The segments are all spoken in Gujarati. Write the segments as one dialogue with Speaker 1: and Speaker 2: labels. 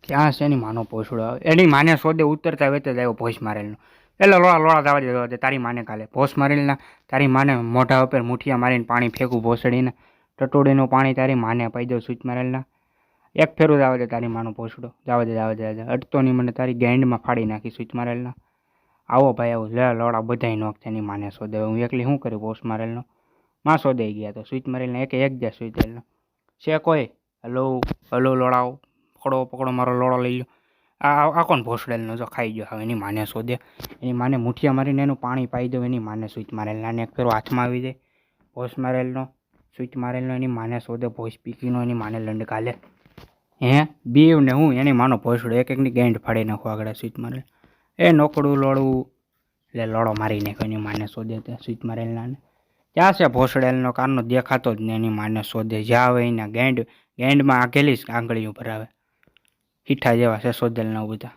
Speaker 1: ક્યાં છે એની માનો પોસડો આવે એની માને સોદે ઉતરતા વેતે જ આવ્યો ભોસ મારેલનો એટલે લોળા લોળા જવા દે તારી માને કાલે ભોસ મારેલના તારી માને મોઢા ઉપર મુઠિયા મારીને પાણી ફેંકું ભોસડીને ટટોડીનું પાણી તારી માને પાઈ દઉં સ્વિચ મારેલના એક ફેરું જવા દે તારી માનો પોસડો જવા દે અટતો નહીં મને તારી ગેન્ડમાં ફાડી નાખી સ્વિચ મારેલના આવો ભાઈ આવો લે લોડા બધાય નોખ એની માને સોદે હું એકલી શું કર્યું ભોસ મારેલનો માં સોદાઈ ગયા તો સ્વિચ મારેલને એક જાય સ્વિચ છે કોઈ હલો હલો લોડાઓ પકડો મારો લોડો લઈ લો આ કોણ ભોસડેલનો જો ખાઈ ગયો હવે એની માને શોધે એની માને મુઠિયા મારીને એનું પાણી પાઈ દઉં એની માને સ્વિચ મારેલના ને એક ફેરો હાથમાં આવી જાય ભોસ મારેલનો સ્વિચ મારેલનો એની માને શોધે ભોસ પીકીનો એની માને લંડ કાલે હે બીવ ને હું એની માનો ભોસડો એકની ગેંડ ફાડી નાખો આગળ સ્વિચ મારેલ એ નોકડું લોડવું એટલે લોડો મારી નાખ્યો એની માને શોધે તે સ્વિચ મારેલના ને ક્યાં છે ભોસડેલનો કારનો દેખાતો જ ને એની માને શોધે જ્યાં આવે એના ગેંડમાં આઘેલી આંગળીઓ ભરાવે હીઠા જેવા છે સોદેલના બધા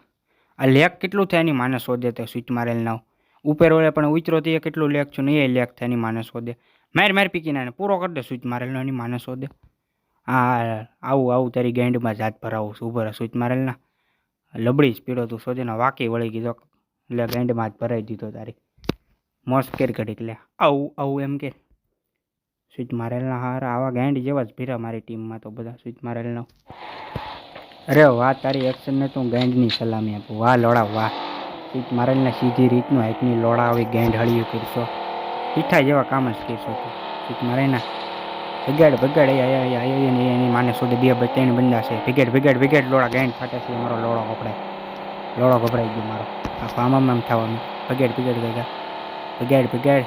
Speaker 1: આ લેક કેટલું થાય એની માને શોધે તે સ્વિચ મારેલના ઉપર વળે પણ ઉતરો તે કેટલું લેક છું ને એ લેક થાય એની માને શોધે માર પીકીને પૂરો કરી દે સ્વિચ મારેલનો એની માને શોધે હા આવું તારી ગેંડમાં જાત ભરાવું છું ઉભો સ્વિચ મારેલના લબડી જ પીડો તું શોધે ને વાકી વળી ગયો એટલે ગેંડમાં જ ભરાઈ દીધો તારી મોસ કેર કરી એટલે આવું એમ કે સ્વિચ મારેલના હારા આવા ગેંડ જેવા જ ભીરા મારી ટીમમાં તો બધા સ્વિચ મારેલના અરે વાહ તારી એક્શનને તો હું ગેંડની સલામી આપું વાહ લોડા વાહ સ્વિચ મારેલને સીધી રીતનું હાઈકની લોડા આવી ગેંડ હળિયું કરશો પીઠા જેવા કામ જ કરશો તું સ્વિચ મારેના ભગાડ એની માને સુધી બે ત્રણ બંદા છે ભેગેડ લોડા ગેંડ ફાટે છે મારો લોડો ગભરાઈ ગયો મારો આખો આમ થવાનું ભગાડ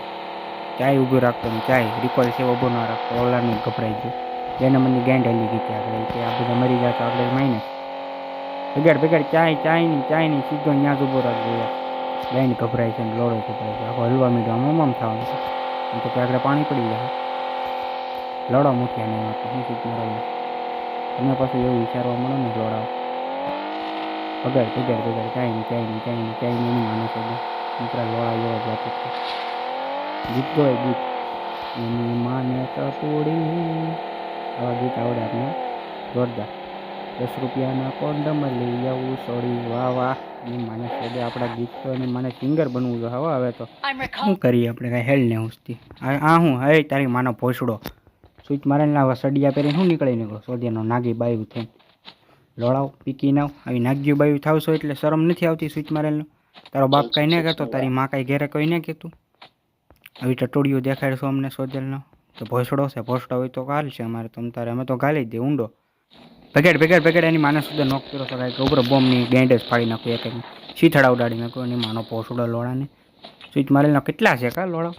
Speaker 1: ચાય ઊભું રાખતો ને ચાય રિકોલ છે ઊભો ન રાખતો ઓલાની ગભરાઈ ગયું જેને મને ગેંડ હલી ગઈ આગળ કે આ બધા મરી જાય તો આપણે માઇનસ ભગાડ ચાયની સીધો ત્યાં જ ઊભો રાખજો ગેંડ ગભરાય છે ને લોડો ગભરાય છે આખો હલવા મીઠો આમ થવાનું છે એમ તો કે આગળ પાણી પડી જાય લોડો મૂક્યા નહીં શું ચીજ મરાયું તમે પાછું એવું વિચારવા મળો ને લોડાઓ ભગાડ ચાયની એની માનો છે મિત્રો લોડા જેવા જાતું છે ગીત ગોય ગીત એની માને ટપોડી આવા ગીત આવડે આપણે જોરદાર 10 રૂપિયાના કોન્ડમ લઈ આવું સોડી વાહ એની માને શોધે આપણા ગીત તો એની માને સિંગર બનવું જો હવે તો શું કરીએ આપણે કાંઈ હેલ ને હુંસતી હું હે તારી માનો ભોસડો સ્વિચ મારેલા સડિયા પહેરીને શું નીકળો સોદિયાનો નાગી બાયું થઈને લોડાવ પીકી નાવ આવી નાગ્યું બાયું થાવશો એટલે શરમ નથી આવતી સ્વિચ મારેલનો તારો બાપ કાંઈ નહીં કહેતો તારી માં કાંઈ ઘેરે કોઈ નહીં કહેતું આવી ટટોડીઓ દેખાડશો અમને સોદેલનો તો ભોસડો છે ભોસડો હોય તો ગાલ છે અમારે તમ તારે અમે તો ગાલી જ દે ઊંડો ભેગેડ એની માને સુધી નોક કર્યો શકાય કે ઉપર બોમ્બની ગેંડ જ ફાડી નાખું એક શીથડા ઉડાડી નાખું એની માનો ભોસડો લોડાને સ્વિચ મારેલનો કેટલા છે કા લોડા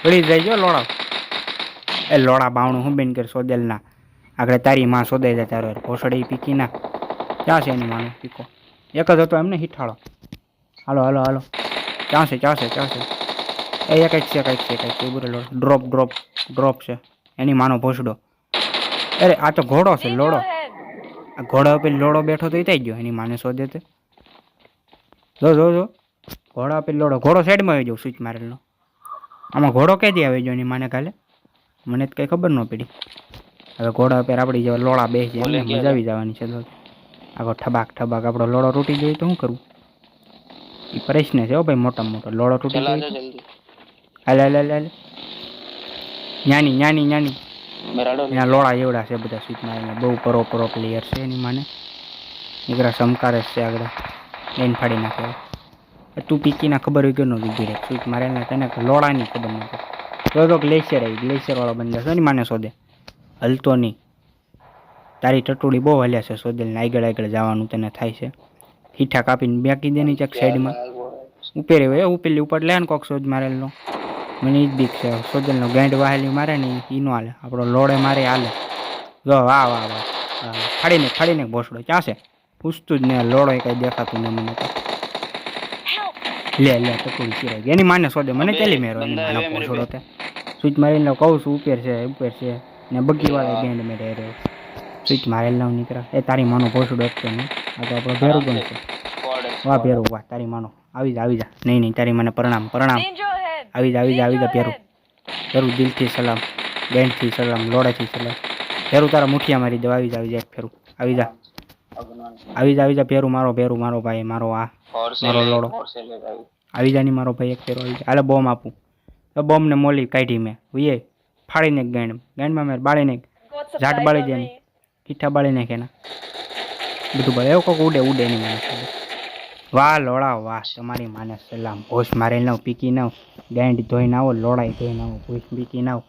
Speaker 1: વળી જાય જો લોડા એ લોડા બાવણું હું બેન કર સોદેલના આગળ તારી માં સોદાઈ જાય તારો ભોસડી પીકી ના ક્યાં છે એની માનો પીકો એક જ હતો એમને હીઠાળો હાલો ક્યાં છે એ કંઈક છે ડ્રોપ છે એની માનો ભોસડો અરે આ તો ઘોડો છે લોડો આ ઘોડા ઉપર લોડો બેઠો તો થઈ ગયો એની માને શોધે તે જો ઘોડા ઉપર ઘોડો સાઈડમાં આવી જાવ સ્વિચ મારેલો આમાં ઘોડો ક્યાંથી આવી ગયો એની માને કાલે મને તો કંઈ ખબર ન પડી હવે ઘોડા ઉપર આપણી જેવા લોડા બેસી જાય મજા આવી જવાની છે આખો ઠબાક આપણો લોડો તૂટી ગયો તો શું કરવું એ પ્રશ્ન છે હો ભાઈ મોટામાં મોટો લોડો તૂટી ગયો હાલે ન્યાની એના લોડા એવડા છે બધા સ્વિચ મારીને બહુ પરો પ્લેયર છે એની માને નીકળા સમકારે છે આગળ એને ફાડી નાખે તું પીકીના ખબર હોય કે ન લીધી સ્વિચ મારેને તને લોડાની ખબર નથી તો ગ્લેશિયર વાળો બંધ છે ને માને શોધે હલતો નહીં તારી ટટોડી બહુ હલ્યા છે શોધેલને આગળ જવાનું તને થાય છે હીઠા કાપીને બેકી દે ની ચક સાઈડમાં ઉપેલી ઉપર લે ને કોક શોધ મારેલનો મને જ બીક છે સોજલનો ગેંડ વાહેલી મારે ને એ નો હાલે આપણો લોડે મારે હાલે જો વાહ ફાડીને ભોસડો ક્યાં છે પૂછતું જ ને લોડો કંઈ દેખાતું ને મને તો લે ટકોરી ચીરાઈ ગઈ એની માને શોધે મને કેલી મેરો એની માનો ભોસડો તે સ્વિચ મારીને કહું છું ઉપર છે ને બગી વાળા ગેંડ મેરે રહ્યો સ્વિચ મારેલ નીકળ્યા એ તારી માનો ભોસડો હતો ને આ તો આપણો ભેરું પણ છે વાહ ભેરું વાહ તારી માનો આવી જા નહીં તારી મને પ્રણામ આવી જા ભેરું દિલથી સલામ ગેંડથી સલામ લોડેથી સલામ ભેરું તારા મુઠિયા મારી દો આવી જા એક ફેરું આવી જા આવી જા પેરું મારો ભાઈ મારો આ મારો લોડો આવી જા ની મારો ભાઈ એક પેરો આવી જા હાલે બોમ્બ આપું તો બોમ્બ ને મોલી કાઢી મેં ઉયે ફાડીને ગાંડમાં મેં બાળીને ઝાટ બાળી જાય કીઠા બાળી નાખે ને બધું બળે એવું કોક ઉડે નહીં મને વાહ લોડા વાહ તમારી માને સલામ ભોસ મારેલ નાવ પીકી નાવ ગાંડી ધોઈને આવો લોડાઈ ધોઈને આવો ભૂસ પીકી નાવ